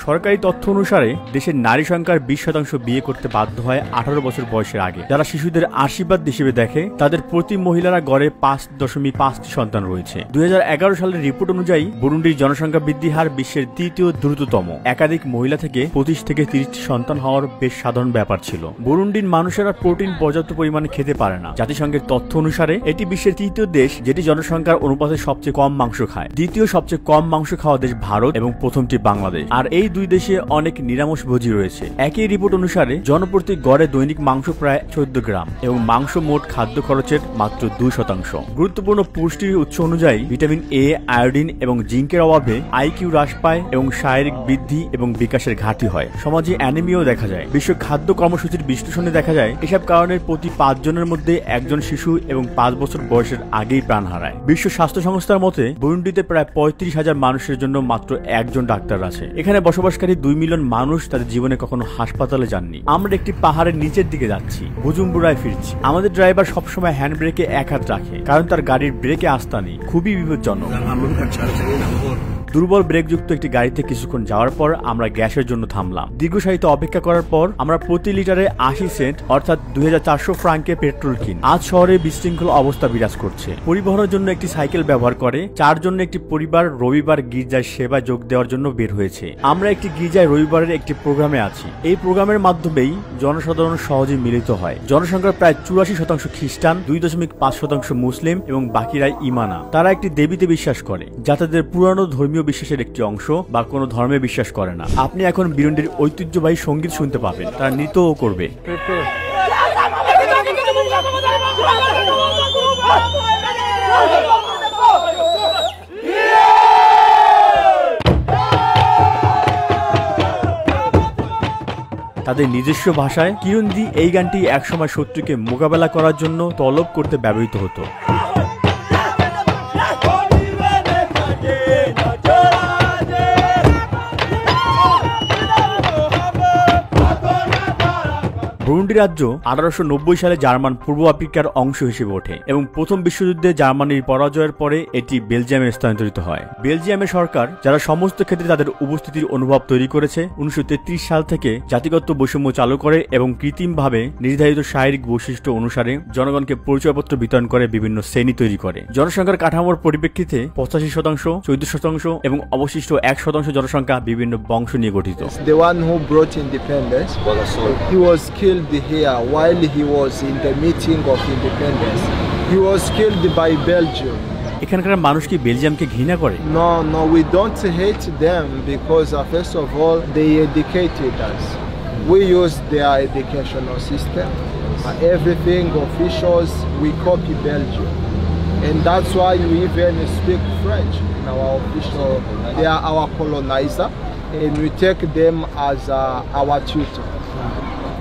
সরকারি তথ্য অনুসারে দেশের নারী সংখ্যার 20% বিয়ে করতে বাধ্য হয় 18 বছর বয়সের আগে। যারা শিশুদের আশীর্বাদ হিসেবে দেখে তাদের প্রতি মহিলারা গড়ে 5.5টি সন্তান রয়েছে। 2011 সালের রিপোর্ট অনুযায়ী বুরুন্ডির জনসংখ্যা বৃদ্ধি হার বিশ্বের তৃতীয় দ্রুততম। একাধিক মহিলা থেকে 25 থেকে 30টি সন্তান হওয়ার বেশ সাধারণ ব্যাপার ছিল। বুরুন্ডির মানুষেরা প্রোটিন পর্যাপ্ত পরিমাণে খেতে পারে না। জাতিসংঘের তথ্য অনুসারে এটি বিশ্বের তৃতীয় দেশ যেটি জনসংখ্যার অনুপাতে সবচেয়ে কম মাংস খায়। দ্বিতীয় সবচেয়ে কম মাংস খাওয়া দেশ ভারত এবং প্রথমটি বাংলাদেশ। আর এই দুই দেশে অনেক নিরামিষভোজী রয়েছে। একই রিপোর্ট অনুসারে জনপ্রতি গড়ে দৈনিক মাংস প্রায় 14 গ্রাম এবং মাংস মোট খাদ্য খরচের মাত্র 2%। গুরুত্বপূর্ণ পুষ্টির উৎস অনুযায়ী ভিটামিন এ, আয়োডিন এবং জিঙ্কের অভাবে আইকিউ হ্রাস পায় এবং শারীরিক বৃদ্ধি এবং বিকাশের ঘাটতি হয়। সমাজে অ্যানিমিয়াও দেখা যায়। বিশ্ব খাদ্য কর্মসূচির বিশ্লেষণে দেখা যায় এসব কারণের প্রতি 5 জনের মধ্যে একজন শিশু এবং 5 বছর বয়সের আগেই প্রাণ হারায়। বিশ্ব স্বাস্থ্য সংস্থার মতে বুরুন্ডিতে প্রায় 35,000 মানুষের জন্য মাত্র একজন ডাক্তার আছে। এখানে বসবাসকারী 2 মিলিয়ন মানুষ তাদের জীবনে কখনো হাসপাতালে যাননি। আমরা একটি পাহাড়ের নিচের দিকে যাচ্ছি, বুজুম্বুরায় ফিরছি। আমাদের ড্রাইভার সবসময় হ্যান্ড ব্রেকে এক হাত রাখে কারণ তার গাড়ির ব্রেকে আস্থা নেই। খুবই বিপজ্জনক। দুর্বল ব্রেকযুক্ত একটি গাড়িতে কিছুক্ষণ যাওয়ার পর আমরা গ্যাসের জন্য থামলাম। দীর্ঘ সারিতে অপেক্ষা করার পর আমরা প্রতি লিটারে 80 সেন্ট অর্থাৎ 2400 ফ্রাঙ্কে পেট্রোল কিনি। আজ শহরে বিশৃঙ্খল অবস্থা বিরাজ করছে। পরিবহনের জন্য একটি সাইকেল ব্যবহার করে 4 জনের একটি পরিবার রবিবার গির্জায় সেবা যোগ দেওয়ার জন্য বের হয়েছে। আমরা একটি গির্জায় রবিবারের একটি প্রোগ্রামে আছি। এই প্রোগ্রামের মাধ্যমেই জনসাধারণ সহজে মিলিত হয়। জনসংখ্যার প্রায় 84% খ্রিস্টান, 2.5% মুসলিম এবং বাকিরাই ইমানা। তারা একটি দেবীতে বিশ্বাস করে যা তাদের পুরানো ধর্মীয় বিশ্বাসের একটি অংশ বা কোনো ধর্মে বিশ্বাস করে না। আপনি এখন বুরুন্ডির ঐতিহ্যবাহী সঙ্গীত শুনতে পাবেন। তারা নৃত্যও করবে। তাদের নিজস্ব ভাষায় কিরুন্দি এই গানটি একসময় শত্রুকে মোকাবেলা করার জন্য তলব করতে ব্যবহৃত হতো। বুরুন্ডি রাজ্য 1890 সালে জার্মান পূর্ব আফ্রিকার অংশ হিসেবে ওঠে এবং প্রথম বিশ্বযুদ্ধে জার্মানির পরাজয়ের পরে এটি বেলজিয়ামে স্থানান্তরিত হয়। বেলজিয়ামের সরকার যারা সমস্ত ক্ষেত্রে তাদের উপস্থিতির অনুভব তৈরি করেছে 1933 সাল থেকে জাতিগত বৈষম্য চালু করে এবং কৃত্রিমভাবে নির্ধারিত শারীরিক বৈশিষ্ট্য অনুসারে জনগণকে পরিচয়পত্র বিতরণ করে বিভিন্ন শ্রেণী তৈরি করে। জনসংখ্যার কাঠামোর পরিপ্রেক্ষিতে 85%, 14% এবং অবশিষ্ট 1% জনসংখ্যা বিভিন্ন বংশ নিয়ে গঠিত। Here while he was in the meeting of independence, he was killed by Belgium. এখানকার মানুষ কি বেলজিয়ামকে ঘৃণা করে? No, we don't hate them because first of all they educated us. We use their educational system. Everything officials we copy Belgium, and that's why we even speak French in our official. They are our colonizer, and we take them as our tutor.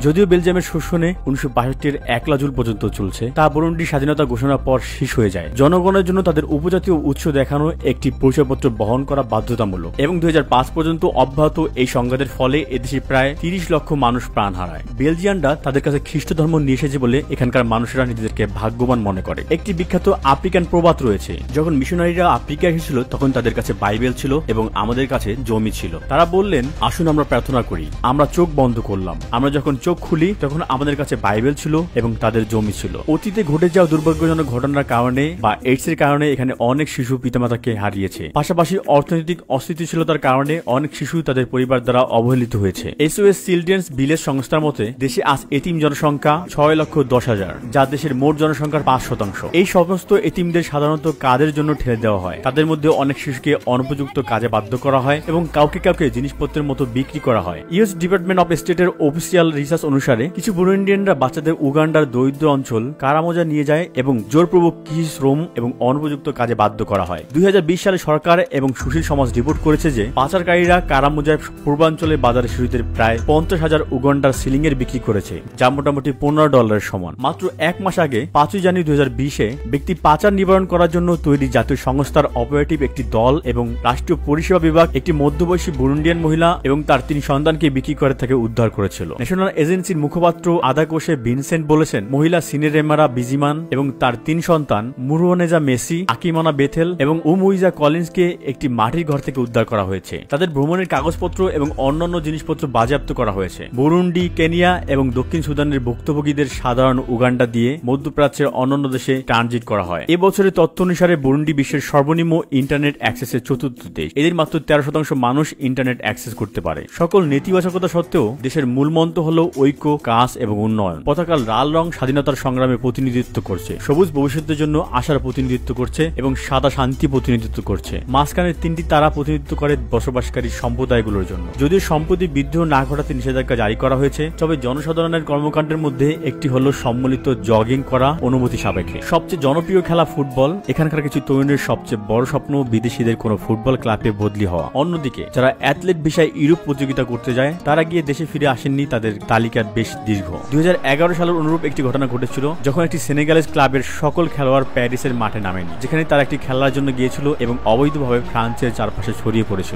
যদিও বেলজিয়ামের শোষণে 1962 এর 1 June পর্যন্ত চলছে, তা বুরুন্ডির স্বাধীনতা ঘোষণার পর শেষ হয়ে যায়। জনগণের জন্য তাদের উপজাতীয় উৎস দেখানো একটি পরিচয়পত্র বহন করা বাধ্যতামূলক এবং 2005 পর্যন্ত অব্যাহত এই সংঘাতের ফলে এদেশে প্রায় 30 লক্ষ মানুষ প্রাণ হারায়। বেলজিয়ানরা তাদের কাছে খ্রিস্ট ধর্ম নিয়ে এসেছে বলে এখানকার মানুষেরা নিজেদেরকে ভাগ্যবান মনে করে। একটি বিখ্যাত আফ্রিকান প্রবাদ রয়েছে, যখন মিশনারিরা আফ্রিকা এসেছিল তখন তাদের কাছে বাইবেল ছিল এবং আমাদের কাছে জমি ছিল। তারা বললেন, আসুন আমরা প্রার্থনা করি। আমরা চোখ বন্ধ করলাম। আমরা যখন চোখ খুলি তখন আমাদের কাছে বাইবেল ছিল এবং তাদের জমি ছিল। অতীতে ঘটে যাওয়া দুর্ভাগ্যজনক ঘটনার কারণে বা এইডস এর কারণে এখানে অনেক শিশু পিতামাতাকে হারিয়েছে। পাশাপাশি অর্থনৈতিক অস্থিতিশীলতার কারণে অনেক শিশু তাদের পরিবার দ্বারা অবহেলিত হয়েছে। SOS চিলড্রেন্স ভিলেজ সংস্থার মতে দেশে আজ এতিম জনসংখ্যা 6,10,000, যা দেশের মোট জনসংখ্যার 5%। এই সমস্ত এতিমদের সাধারণত কাজের জন্য ঠেলে দেওয়া হয়। তাদের মধ্যে অনেক শিশুকে অনুপযুক্ত কাজে বাধ্য করা হয় এবং কাউকে জিনিসপত্রের মতো বিক্রি করা হয়। ইউএস ডিপার্টমেন্ট অফ স্টেটের অফিসিয়াল রিসার্চ অনুসারে কিছু বুরুন্ডিয়ানরা বাচ্চাদের উগান্ডার দরিদ্র অঞ্চল কারামোজা নিয়ে যায় এবং জোরপূর্বক কৃষি শ্রম এবং অনুপযুক্ত কাজে বাধ্য করা হয়। 2020 সালে সরকার এবং সুশীল সমাজ রিপোর্ট করেছে যে পাচারকারীরা কারামোজার পূর্বাঞ্চলের বাজারে শিশুদের প্রায় 50,000 উগান্ডার সিলিং এর বিক্রি করেছে, যা মোটামুটি $15 সমান। মাত্র 1 মাস আগে 5 জানুয়ারি 2020-এ ব্যক্তি পাচার নিবারণ করার জন্য তৈরি জাতীয় সংস্থার অপারেটিভ একটি দল এবং রাষ্ট্রীয় পরিষেবা বিভাগ একটি মধ্যবয়সী বুরুন্ডিয়ান মহিলা এবং তার 3 সন্তানকে বিক্রি করে তাকে উদ্ধার করেছিল। ন্যাশনাল এজেন্সির মুখপাত্র আদাকোশে ভিনসেন্ট বলেছেন, মহিলা সিনেরেমারা বিজিমান এবং তার 3 সন্তান মুরুয়ানেজা মেসি, আকিমানা বেথেল এবং উমুইজা কলিন্সকে একটি মাটির ঘর থেকে উদ্ধার করা হয়েছে। তাদের ভ্রমণের কাগজপত্র এবং অন্যান্য জিনিসপত্র বাজেয়াপ্ত করা হয়েছে। বুরুন্ডি, কেনিয়া এবং দক্ষিণ সুদানের ভুক্তভোগীদের সাধারণ উগান্ডা দিয়ে মধ্যপ্রাচ্যের অন্যান্য দেশে ট্রানজিট করা হয়। এবছরের তথ্য অনুসারে বুরুন্ডি বিশ্বের সর্বনিম্ন ইন্টারনেট অ্যাক্সেসের 4র্থ দেশ। এদের মাত্র 13% মানুষ ইন্টারনেট অ্যাক্সেস করতে পারে। সকল নেতিবাচকতা সত্ত্বেও দেশের মূল মন্ত্র হল ঐক্য, কাজ এবং উন্নয়ন। পতাকার লাল রং স্বাধীনতার সংগ্রামে প্রতিনিধিত্ব করছে, সবুজ ভবিষ্যতের জন্য আশার প্রতিনিধিত্ব করছে এবং সাদা শান্তি প্রতিনিধিত্ব করছে। মাঝখানের 3টি তারা প্রতিনিধিত্ব করে বসবাসকারী সম্প্রদায়গুলোর জন্য। যদিও সম্প্রতি বিদ্রোহ না ঘটাতে নিষেধাজ্ঞা জারি করা হয়েছে, তবে জনসাধারণের কর্মকাণ্ডের মধ্যে একটি হলো সম্মিলিত জগিং করা অনুমতি সাপেক্ষে। সবচেয়ে জনপ্রিয় খেলা ফুটবল। এখানকার কিছু তরুণের সবচেয়ে বড় স্বপ্ন বিদেশিদের কোনো ফুটবল ক্লাবে বদলি হওয়া। অন্যদিকে যারা অ্যাথলেট বিষয়ে ইউরোপ প্রতিযোগিতা করতে যায় তারা গিয়ে দেশে ফিরে আসেননি, তাদের তালিকা বেশ দীর্ঘ। 2011 সালের অনুরূপ একটি ঘটনা ঘটেছিল যখন একটি সেনেগালিজ ক্লাবের সকল খেলোয়াড় প্যারিসের মাঠে নামেনি, যেখানে তারা একটি খেলার জন্য গিয়েছিল এবং অবৈধভাবে ফ্রান্সের চারপাশে ছড়িয়ে পড়েছিল।